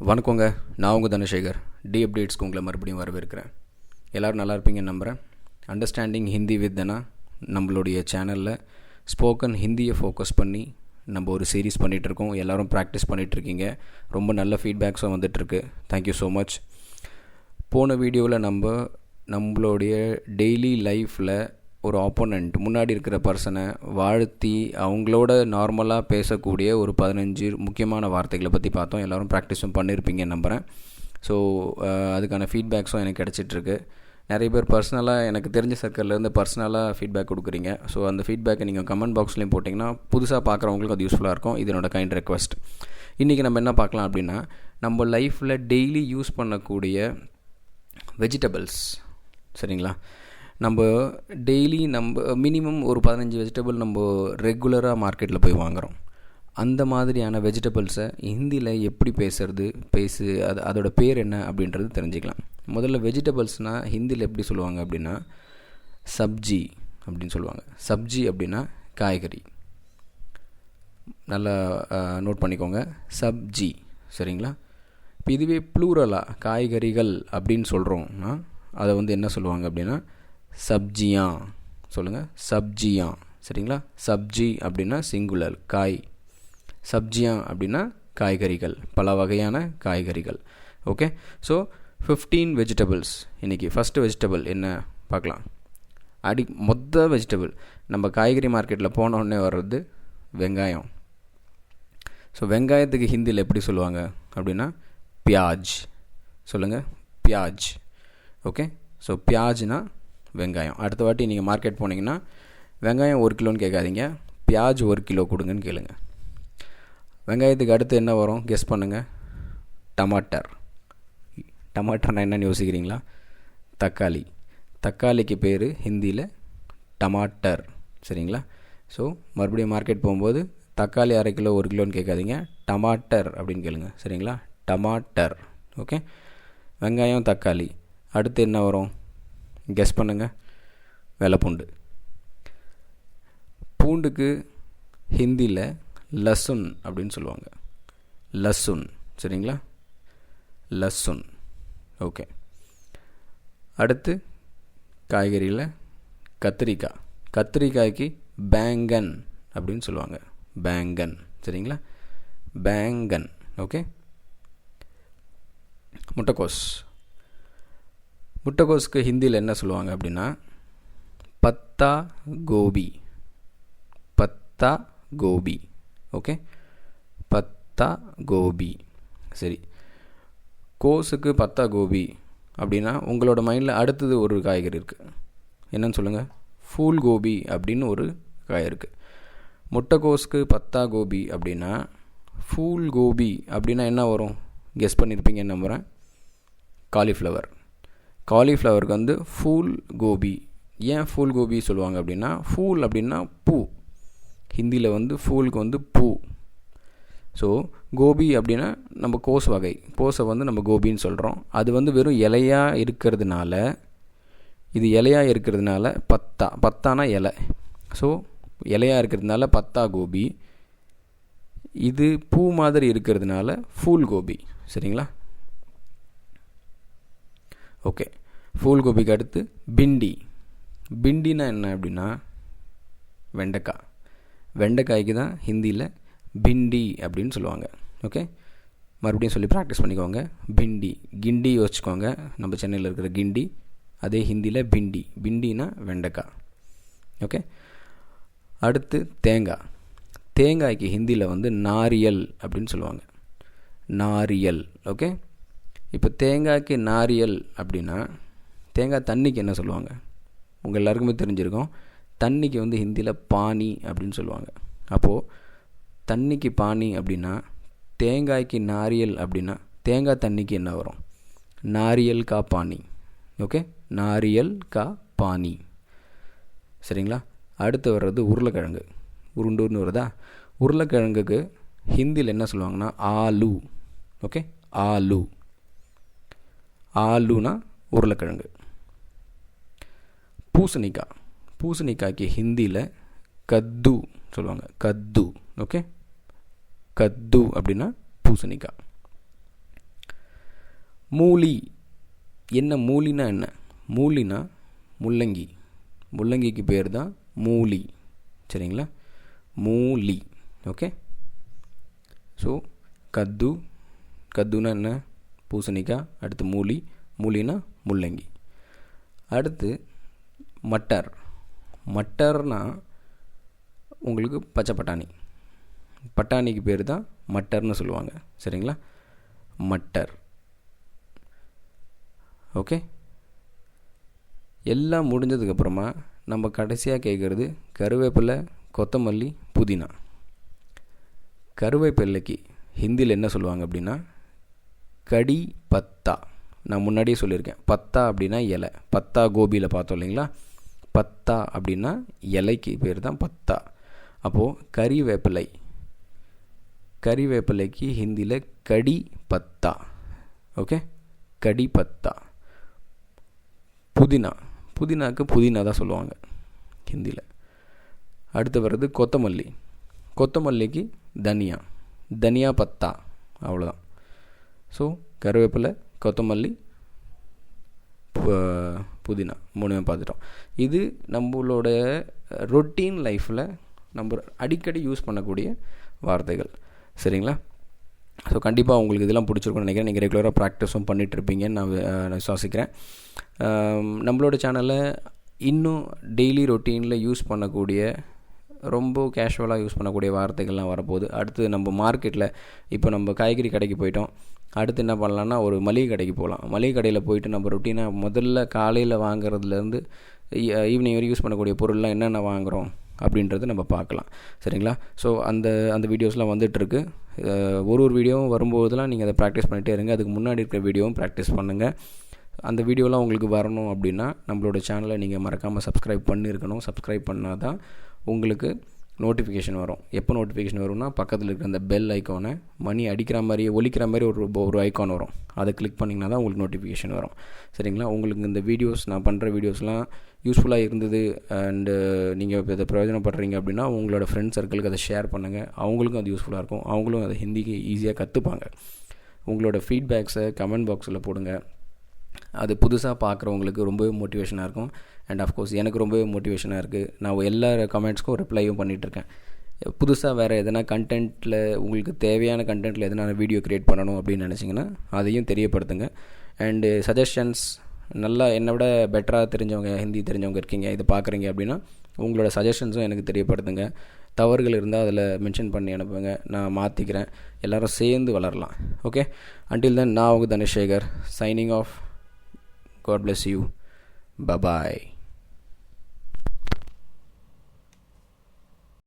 வணக்கங்க, நான் உங்கள் தனசேகர். டி அப்டேட்ஸ்க்கு உங்களை மறுபடியும் வரவேற்கிறேன். எல்லோரும் நல்லா இருப்பீங்கன்னு நம்புகிறேன். அண்டர்ஸ்டாண்டிங் ஹிந்தி வித் தனா நம்மளுடைய சேனலில் ஸ்போக்கன் ஹிந்தியை ஃபோக்கஸ் பண்ணி நம்ம ஒரு சீரீஸ் பண்ணிகிட்ருக்கோம். எல்லோரும் ப்ராக்டிஸ் பண்ணிகிட்ருக்கீங்க. ரொம்ப நல்ல ஃபீட்பேக்ஸும் வந்துட்டுருக்கு. Thank you so much. போன வீடியோவில் நம்மளுடைய டெய்லி லைஃப்பில் ஒரு ஆப்போனண்ட் முன்னாடி இருக்கிற பர்சனை வாழ்த்தி அவங்களோட நார்மலாக பேசக்கூடிய ஒரு 15 முக்கியமான வார்த்தைகளை பற்றி பார்த்தோம். எல்லோரும் ப்ராக்டிஸும் பண்ணியிருப்பீங்கன்னு நம்புகிறேன். ஸோ அதுக்கான ஃபீட்பேக்ஸும் எனக்கு கிடச்சிட்ருக்கு. நிறைய பேர் பர்சனலாக எனக்கு தெரிஞ்ச சர்க்கிள்லேருந்து பர்சனலாக ஃபீட்பேக் கொடுக்குறீங்க. ஸோ அந்த ஃபீட்பேக்கை நீங்கள் கமெண்ட் பாக்ஸ்லேயும் போட்டிங்கன்னா புதுசாக பார்க்குறவங்களுக்கு அது யூஸ்ஃபுல்லாக இருக்கும். இது என்னோட கைண்ட் ரெக்வஸ்ட். இன்றைக்கி நம்ம என்ன பார்க்கலாம் அப்படின்னா, நம்ம லைஃப்பில் டெய்லி யூஸ் பண்ணக்கூடிய வெஜிடபிள்ஸ், சரிங்களா? நம்ம டெய்லி மினிமம் ஒரு 15 வெஜிடபிள் நம்ம ரெகுலராக மார்க்கெட்டில் போய் வாங்குகிறோம். அந்த மாதிரியான வெஜிடபிள்ஸை ஹிந்தியில் எப்படி அதோட பேர் என்ன அப்படின்றது தெரிஞ்சுக்கலாம். முதல்ல வெஜிடபிள்ஸ்னால் ஹிந்தியில் எப்படி சொல்லுவாங்க அப்படின்னா சப்ஜி அப்படின்னு சொல்லுவாங்க. சப்ஜி அப்படின்னா காய்கறி. நல்லா நோட் பண்ணிக்கோங்க, சப்ஜி, சரிங்களா? இப்போ இதுவே ப்ளூரலாக காய்கறிகள் அப்படின்னு சொல்கிறோம்னா அதை என்ன சொல்லுவாங்க அப்படின்னா சப்ஜியா. சொல்லுங்கள், சப்ஜியா, சரிங்களா? சப்ஜி அப்படின்னா சிங்குலர், காய். சப்ஜியா அப்படின்னா காய்கறிகள், பல வகையான காய்கறிகள். Okay, so 15 vegetables. இன்றைக்கி ஃபஸ்ட்டு வெஜிடபிள் என்ன பார்க்கலாம். வெஜிடபிள் நம்ம காய்கறி மார்க்கெட்டில் போனோடனே வர்றது வெங்காயம். ஸோ வெங்காயத்துக்கு ஹிந்தியில் எப்படி சொல்லுவாங்க அப்படின்னா பியாஜ். சொல்லுங்கள், பியாஜ். ஓகே, ஸோ பியாஜ்னா வெங்காயம். அடுத்த வாட்டி நீங்கள் மார்க்கெட் போனீங்கன்னா வெங்காயம் 1 கிலோன்னு கேட்காதீங்க, பியாஜ் 1 கிலோ கொடுங்கன்னு கேளுங்க. வெங்காயத்துக்கு அடுத்து என்ன வரும் கெஸ் பண்ணுங்கள். டமாட்டர். டமாட்டர்னா என்னென்னு யோசிக்கிறீங்களா? தக்காளி. தக்காளிக்கு பேர் ஹிந்தியில் டமாட்டர், சரிங்களா? ஸோ மறுபடியும் மார்க்கெட் போகும்போது தக்காளி 1/2 கிலோ 1 கிலோன்னு கேட்காதீங்க, டமாட்டர் அப்படின்னு கேளுங்க, சரிங்களா? டமாட்டர். ஓகே, வெங்காயம், தக்காளி. அடுத்து என்ன வரும் கெஸ் பண்ணுங்கள். வெள்ளைப்பூண்டு. பூண்டுக்கு ஹிந்தியில் லசுன் அப்படின்னு சொல்லுவாங்க. லசுன், சரிங்களா? லசுன். ஓகே, அடுத்து காய்கறியில் கத்திரிக்காய். கத்திரிக்காய்க்கு பேங்கன் அப்படின்னு சொல்லுவாங்க. பேங்கன், சரிங்களா? பேங்கன். ஓகே, முட்டைக்கோஸ். முட்டைக்கோஸுக்கு ஹிந்தியில் என்ன சொல்லுவாங்க அப்படின்னா பத்தா கோபி. பத்தா கோபி. ஓகே, பத்தா கோபி. சரி, கோஸுக்கு பத்தா கோபி அப்படின்னா உங்களோட மைண்டில் அடுத்தது ஒரு காய்கறி இருக்குது. என்னன்னு சொல்லுங்கள்? ஃபூல் கோபி அப்படின்னு ஒரு காய் இருக்குது. முட்டைக்கோஸுக்கு பத்தா கோபி அப்படின்னா ஃபூல் கோபி அப்படின்னா என்ன வரும் கெஸ் பண்ணியிருப்பீங்கன்னு நம்புகிறேன். காலிஃப்ளவர். காலிஃப்ளவருக்கு ஃபூல் கோபி. ஏன் ஃபூல் கோபி சொல்லுவாங்க அப்படின்னா ஃபூல் அப்படின்னா பூ. ஹிந்தியில் ஃபூலுக்கு பூ. ஸோ கோபி அப்படின்னா நம்ம கோஸ் வகை. கோஸை நம்ம கோபின்னு சொல்கிறோம். அது வெறும் இலையாக இருக்கிறதுனால, இது இலையாக இருக்கிறதுனால பத்தானா இலை. ஸோ இலையாக இருக்கிறதுனால பத்தா கோபி. இது பூ மாதிரி இருக்கிறதுனால ஃபூல் கோபி, சரிங்களா? ஓகே, ஃபூல் கோபிக்கு அடுத்து பிண்டி. பிண்டினா என்ன அப்படின்னா வெண்டைக்காய். வெண்டைக்காய்க்கு தான் ஹிந்தியில் பிண்டி அப்படின்னு சொல்லுவாங்க. ஓகே, மறுபடியும் சொல்லி ப்ராக்டிஸ் பண்ணிக்கோங்க. பிண்டி. கிண்டி யோசிச்சுக்கோங்க, நம்ம சென்னையில் இருக்கிற கிண்டி. அதே ஹிந்தியில் பிண்டி. பிண்டினா வெண்டைக்காய். ஓகே, அடுத்து தேங்காய். தேங்காய்க்கு ஹிந்தியில் நாரியல் அப்படின்னு சொல்லுவாங்க. நாரியல். ஓகே, இப்போ தேங்காய்க்கு நாரியல் அப்படின்னா தேங்காய் தண்ணிக்கு என்ன சொல்லுவாங்க? உங்கள் எல்லாருக்குமே தெரிஞ்சிருக்கும். தண்ணிக்கு ஹிந்தியில் பானி அப்படின்னு சொல்லுவாங்க. அப்போது தண்ணிக்கு பானி அப்படின்னா தேங்காய்க்கு நாரியல் அப்படின்னா தேங்காய் தண்ணிக்கு என்ன வரும்? நாரியல் கா பானி. ஓகே, நாரியல் கா பானி, சரிங்களா? அடுத்து வர்றது உருளைக்கிழங்கு. உருண்டூர்னு வருதா? உருளைக்கிழங்குக்கு ஹிந்தியில் என்ன சொல்லுவாங்கன்னா ஆலு. ஓகே, ஆலு. ஆலுனா உருளைக்கிழங்கு. பூசணிக்காய். பூசணிக்காய்க்கு ஹிந்தியில் கத்து சொல்லுவாங்க. கத்து. ஓகே, கத்து அப்படின்னா பூசணிக்காய். மூலி. என்ன மூலினா என்ன? மூலினா முள்ளங்கி. முள்ளங்கிக்கு பேர் தான் மூலி. சரிங்களா? மூலி. ஓகே. ஸோ கத்து, கத்துனா என்ன? பூசணிக்காய். அடுத்து மூலி, மூலினா முள்ளங்கி. அடுத்து மட்டர். மட்டர்னா உங்களுக்கு பச்சை பட்டாணி. பட்டாணிக்கு பேர் தான் மட்டர்னு சொல்லுவாங்க. சரிங்களா? மட்டர். ஓகே. எல்லாம் முடிஞ்சதுக்கப்புறமா நம்ம கடைசியாக கேட்குறது கருவேப்பிலை, கொத்தமல்லி, புதினா. கருவேப்பிலைக்கு ஹிந்தியில் என்ன சொல்லுவாங்க அப்படின்னா கடி பத்தா. நான் முன்னாடியே சொல்லியிருக்கேன். பத்தா அப்படின்னா இலை. பத்தா கோபியில் பார்த்தோம் இல்லைங்களா? பத்தா அப்படின்னா இலைக்கு பேர் தான் பத்தா. அப்போது கறிவேப்பிலை, கறிவேப்பிலைக்கு ஹிந்தியில் கடி பத்தா. ஓகே, கடி பத்தா. புதினா, புதினாக்கு புதினா தான் சொல்லுவாங்க ஹிந்தியில். அடுத்து வர்றது கொத்தமல்லி. கொத்தமல்லிக்கு தனியா, தனியா பத்தா. அவ்வளோதான். ஸோ கருவேப்பிலை, கொத்தமல்லி, புதினா மூணுமே பார்த்துட்டோம். இது நம்மளோட ரொட்டீன் லைஃப்பில் நம்ம அடிக்கடி யூஸ் பண்ணக்கூடிய வார்த்தைகள். சரிங்களா? ஸோ கண்டிப்பாக உங்களுக்கு இதெல்லாம் பிடிச்சிருக்குன்னு நினைக்கிறேன். நீங்கள் ரெகுலராக ப்ராக்டிஸும் பண்ணிகிட்ருப்பீங்கன்னு நான் விசுவாசிக்கிறேன். நம்மளோட சேனலில் இன்னும் டெய்லி ரொட்டீனில் யூஸ் பண்ணக்கூடிய, ரொம்ப கேஷுவலாக யூஸ் பண்ணக்கூடிய வார்த்தைகள்லாம் வரப்போகுது. அடுத்து நம்ம மார்க்கெட்டில் இப்போ நம்ம காய்கறி கடைக்கு போயிட்டோம். அடுத்து என்ன பண்ணலான்னா ஒரு மளிகை கடைக்கு போகலாம். மளிகை கடையில் போயிட்டு நம்ம ரொட்டீனாக முதல்ல காலையில் வாங்குறதுலேருந்து ஈவினிங் வரைக்கும் யூஸ் பண்ணக்கூடிய பொருள்லாம் என்னென்ன வாங்குகிறோம் அப்படின்றத நம்ம பார்க்கலாம். சரிங்களா? ஸோ அந்த வீடியோஸ்லாம் வந்துட்டுருக்கு. ஒரு வீடியோவும் வரும்போதெல்லாம் நீங்கள் அதை ப்ராக்டிஸ் பண்ணிகிட்டே இருங்க. அதுக்கு முன்னாடி இருக்கிற வீடியோவும் ப்ராக்டிஸ் பண்ணுங்கள். அந்த வீடியோலாம் உங்களுக்கு வரணும் அப்படின்னா நம்மளோட சேனலை நீங்கள் மறக்காமல் சப்ஸ்கிரைப் பண்ணியிருக்கணும். சப்ஸ்கிரைப் பண்ணால் தான் உங்களுக்கு நோட்டிஃபிகேஷன் வரும். எப்போ நோட்டிஃபிகேஷன் வரும்னா பக்கத்தில் இருக்கிற அந்த பெல் ஐக்கானை, மணி அடிக்கிற மாதிரியே ஒலிக்கிற மாதிரி ஒரு ஐக்கான் வரும். அதை கிளிக் பண்ணிங்கன்னா தான் உங்களுக்கு நோட்டிஃபிகேஷன் வரும். சரிங்களா? உங்களுக்கு இந்த வீடியோஸ், நான் பண்ணுற வீடியோஸ்லாம் யூஸ்ஃபுல்லாக இருந்தது அண்டு நீங்கள் இப்போ இதை பிரயோஜனப்படுறீங்க அப்படின்னா உங்களோட ஃப்ரெண்ட்ஸ் சர்க்கிளுக்கு அதை ஷேர் பண்ணுங்கள். அவங்களுக்கும் அது யூஸ்ஃபுல்லாக இருக்கும். அவங்களும் அதை ஹிந்திக்கு ஈஸியாக கற்றுப்பாங்க. உங்களோட ஃபீட்பேக்ஸை கமெண்ட் பாக்ஸில் போடுங்க. அது புதுசாக பார்க்குறவங்களுக்கு ரொம்பவே மோட்டிவேஷனாக இருக்கும். அண்ட் ஆஃப்கோர்ஸ் எனக்கு ரொம்பவே மோட்டிவேஷனாக இருக்குது. நான் எல்லா கமெண்ட்ஸ்க்கும் ரிப்ளையும் பண்ணிகிட்ருக்கேன். புதுசாக வேறு எதனா கண்டென்ட்டில், உங்களுக்கு தேவையான கண்டென்ட்டில் எதனா வீடியோ க்ரியேட் பண்ணணும் அப்படின்னு நினச்சிங்கன்னா அதையும் தெரியப்படுத்துங்க. அண்டு சஜஷன்ஸ், நல்லா என்னை விட பெட்டராக தெரிஞ்சவங்க, ஹிந்தி தெரிஞ்சவங்க இருக்கீங்க, இதை பார்க்குறீங்க அப்படின்னா உங்களோட சஜஷன்ஸும் எனக்கு தெரியப்படுத்துங்க. தவறுகள் இருந்தால் அதில் மென்ஷன் பண்ணி அனுப்புங்க. நான் மாற்றிக்கிறேன். எல்லோரும் சேர்ந்து வளரலாம். ஓகே, until then நான் உங்கள் Dhanasekar, signing off. God bless you. Bye-bye.